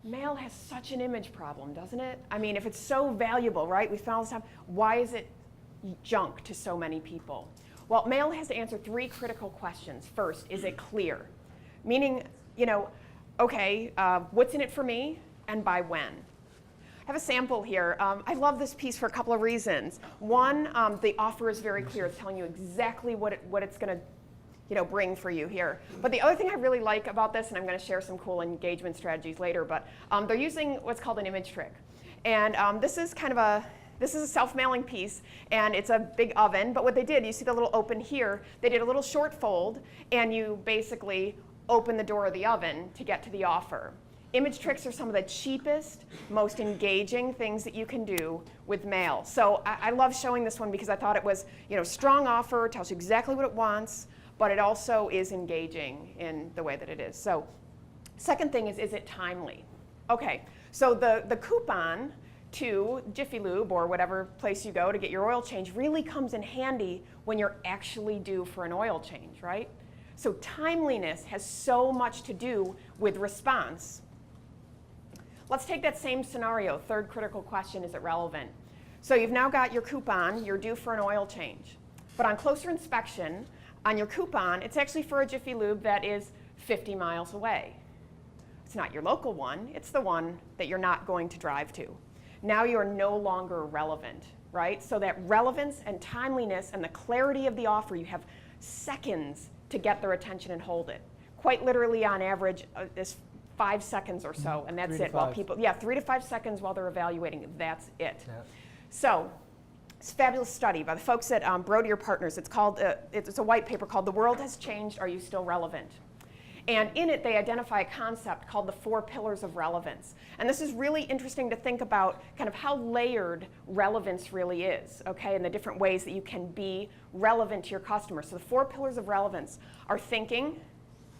mail has such an image problem, doesn't it? I mean, if it's so valuable, right? We found all this time, why is it junk to so many people? Well, mail has to answer 3 critical questions. First, is it clear? Meaning, okay, what's in it for me and by when? I have a sample here. I love this piece for a couple of reasons. One, the offer is very clear. It's telling you exactly what it's going to bring for you here. But the other thing I really like about this, and I'm going to share some cool engagement strategies later, but they're using what's called an image trick. And this is a self-mailing piece, and it's a big oven. But what they did, you see the little open here, they did a little short fold, and you basically open the door of the oven to get to the offer. Image tricks are some of the cheapest, most engaging things that you can do with mail. So I love showing this one because I thought it was, strong offer, tells you exactly what it wants, but it also is engaging in the way that it is. So second thing is it timely? Okay, so the coupon to Jiffy Lube or whatever place you go to get your oil change really comes in handy when you're actually due for an oil change, right? So timeliness has so much to do with response. Let's take that same scenario. Third critical question, is it relevant? So you've now got your coupon, you're due for an oil change. But on closer inspection, on your coupon, it's actually for a Jiffy Lube that is 50 miles away. It's not your local one, it's the one that you're not going to drive to. Now you're no longer relevant, right? So that relevance and timeliness and the clarity of the offer, you have seconds to get their attention and hold it. Quite literally on average, is 5 seconds or so, and that's it. While people, 3 to 5 seconds while they're evaluating, that's it. Yeah. So, it's a fabulous study by the folks at Brodier Partners. It's called, it's a white paper called "The World Has Changed, Are You Still Relevant?" And in it, they identify a concept called the 4 pillars of relevance. And this is really interesting to think about kind of how layered relevance really is, okay, and the different ways that you can be relevant to your customers. So the 4 pillars of relevance are thinking,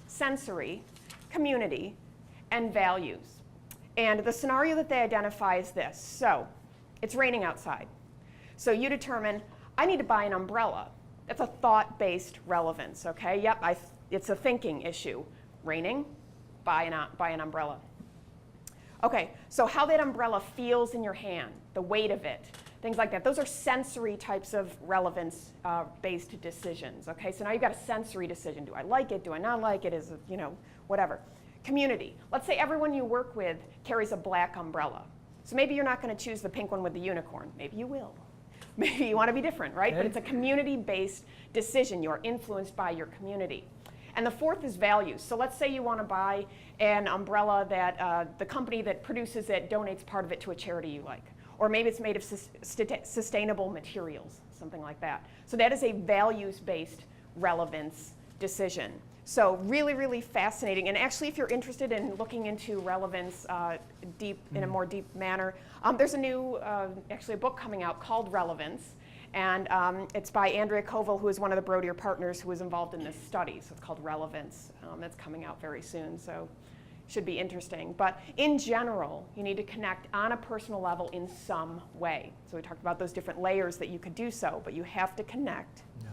sensory, community, and values. And the scenario that they identify is this. So it's raining outside. So you determine, I need to buy an umbrella. That's a thought-based relevance, okay? Yep, it's a thinking issue. Raining, buy an umbrella. Okay, so how that umbrella feels in your hand, the weight of it, things like that. Those are sensory types of relevance-based decisions, okay? So now you've got a sensory decision. Do I like it? Do I not like it? Is it, whatever. Community. Let's say everyone you work with carries a black umbrella. So maybe you're not going to choose the pink one with the unicorn. Maybe you will. Maybe you want to be different, right? Okay. But it's a community-based decision. You're influenced by your community. And the fourth is values. So let's say you want to buy an umbrella that the company that produces it donates part of it to a charity you like. Or maybe it's made of sustainable materials, something like that. So that is a values-based relevance decision. So really, really fascinating. And actually, if you're interested in looking into relevance in a more deep manner, there's a new, actually a book coming out called Relevance. And it's by Andrea Koval, who is one of the Brodier partners who was involved in this study. So it's called Relevance. That's coming out very soon. So should be interesting. But in general, you need to connect on a personal level in some way. So we talked about those different layers that you could do so, but you have to connect. Yeah.